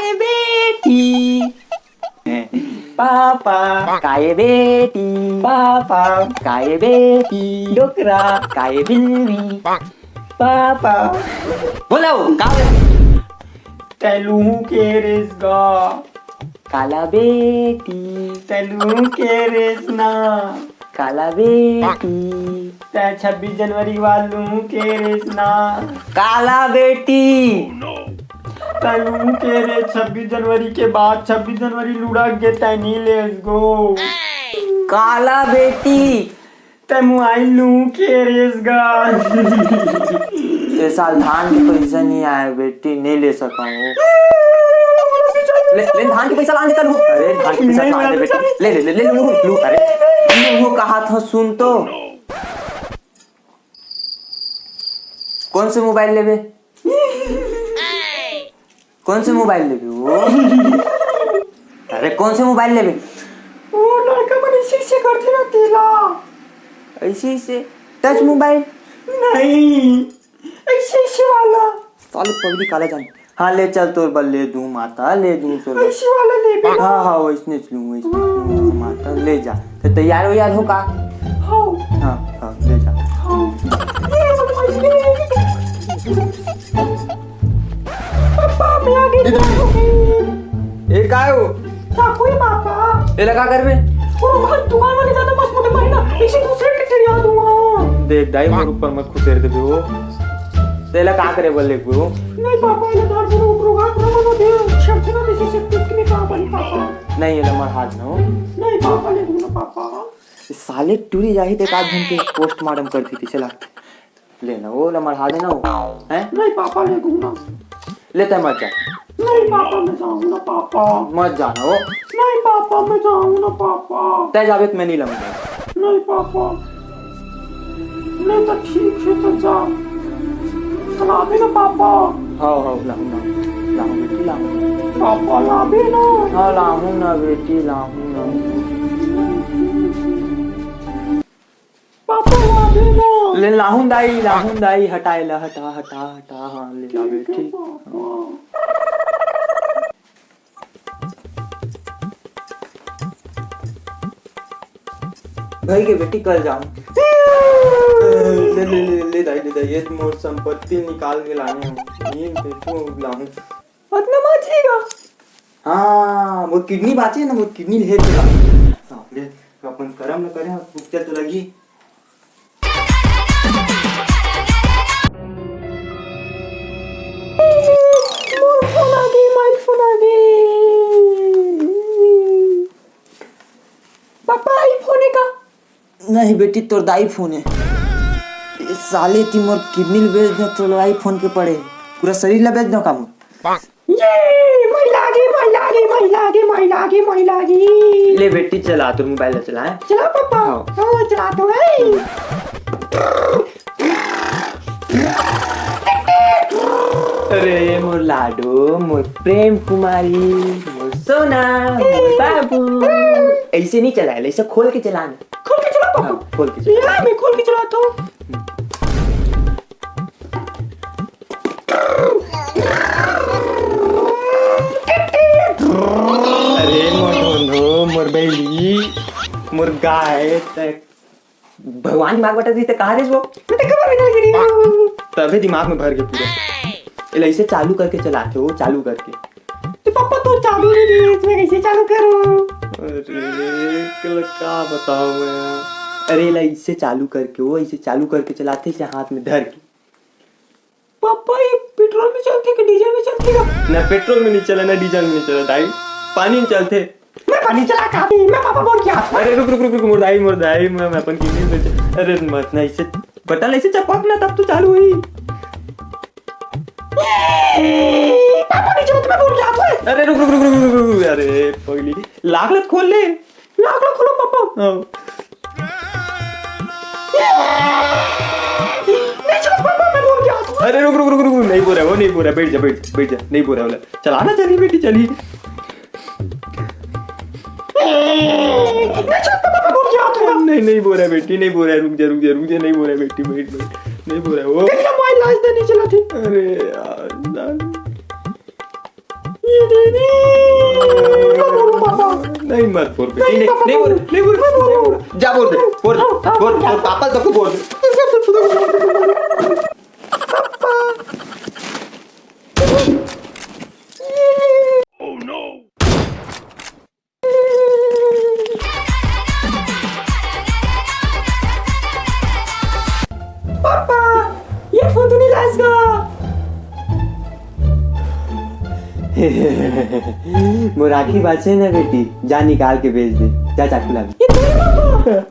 काय बेटी पापा काय बेटी पापा काय बेटी डोकरा काय बिल्ली पापा बोलाओ काय तैलू के रेस गा काला बेटी तैलू के रेस ना काला बेटी तै 26 जनवरी वालू के रेस ना काला बेटी तैलू के रेस 26 जनवरी के बाद 26 जनवरी लुढ़क गे तैनी लेट्स गो काला बेटी तै मुआइलू के रेस गा ये साल धान के पैसा नहीं आया बेटी नहीं ले सका हूँ ले धान के पैसा लाने का लू अरे धान के पैसा लाने बेटी ले ले ले ले लू अरे वो कहा था सुन तो कौन से मोबाइल लेबे कौन से मोबाइल लेबे वो अरे कौन से मोबाइल लेबे ओ लड़का मन ऐसे करते ना तेला ऐसे टच मोबाइल नहीं ऐसे वाला साले पगड़ी काला जान हाँ ले चल तोर बल ले दूं माता ले दूं तोर बल ऐसे वाला ले हाँ वैसने लूँ माता ले जा तो तैयार हो यार हो का हाँ ले जा पापा मैं आ गई एक आयो चाकू ही पापा ये लगा कर में और वहाँ दुकान वाले ज्यादा मस्त मोटे मारी ना इसी दूसरे के चिड़िया दूंगा देख दाई मोर ऊपर मत खुसेर दे वो तेला का करे बोले को नहीं पापा ये दार पूरा प्रोग्राम मनो दे शर्त ना दिसी से टिक नहीं पापा नहीं पापा नहीं ये लमर हाथ ना हो नहीं पापा ले दूंगा पापा इस साले टूरी जाही ते काज घंटे पोस्टमार्टम कर दी थी चला लेना वो लमर हाथ ना हो हैं नहीं पापा ले दूंगा लेते मत जा नहीं पापा मैं जाऊंगा पापा मत जाना हो नहीं पापा मैं जाऊंगा पापा तय जावे तो मैं नहीं लमूंगा नहीं पापा नहीं तो ठीक है तो जा चला भी ना पापा हाँ लाहूं बेटी लाहूं पापा ला भी ना हाँ लाहूं ना बेटी लाहूं ना पापा ला भी ना ले लाहूं दाई हटाए ला हटा हाँ ले ला बेटी भाई के बेटी कल जाऊं ले दाई ये मोर संपत्ति निकाल के लाने हूँ ये देखो लाऊं अपना माचेगा हाँ वो किडनी बाचे ना वो किडनी ले चला सामने अपन करम न करे भूख तो लगी पापा आईफोन है का नहीं बेटी तोर दाई फोन है ये साले ती मोर किडनी बेच दे तो आईफोन के पड़े पूरा शरीर ला बेच दो काम ये मैं लागी ले बेटी चला तू मोबाइल चला है चला पापा हाँ चला तो अरे मोर लाडो मोर प्रेम कुमारी मोर सोना मोर बाबू ऐसे नहीं चला ऐसे खोल के चलाना खोल के चला पापा खोल के चला यार मैं खोल के चलाता हूँ अरे मोर ढोंढो मोर बैली मोर गाय भगवान दिमाग बता दी तो कहा रे वो तभी दिमाग में भर के पूरा ऐसे चालू करके चलाते हो चालू करके तो पापा तो चालू नहीं दी इसमें कैसे चालू करूं अरे क्या बताऊं मैं अरे ऐसे चालू करके वो ऐसे चालू करके चलाते इसे हाथ में धर के पापा ये पेट्रोल में चलते कि डीजल में चलते का ना पेट्रोल में नहीं चला ना डीजल में नहीं चला दाई पानी में चलते मैं पानी चला का मैं पापा बोल क्या अरे रुक मुर्दाई मैं अपन किडनी बेच अरे मत ना इसे बटन ऐसे चपक ना तब तो चालू हुई पापा नीचे मत मैं बोल क्या अरे रुक अरे पगली लागलत खोल ले लाख खोलो पापा हाँ नीचे मत पापा मैं बोल क्या अरे रुक नहीं बोल रहा वो नहीं बोल रहा बैठ जा नहीं बोल रहा बोला चलाना चली बेटी चली नहीं बोल रहा बेटी नहीं बोल रहा रुक जा नहीं बोल रहा बेटी बैठ नहीं बोल रहा वो मोबाइल लाइट नहीं चला थी अरे यार नहीं मत बोल बेटी, नहीं बोल, नहीं बोल, नहीं बोल, जा बोल दे, बोल पापा तक बोल दे। ये फोन तू निकास का वो राखी बात है ना बेटी, जा निकाल के भेज दे, जा चाकू ला। ये तेरे पापा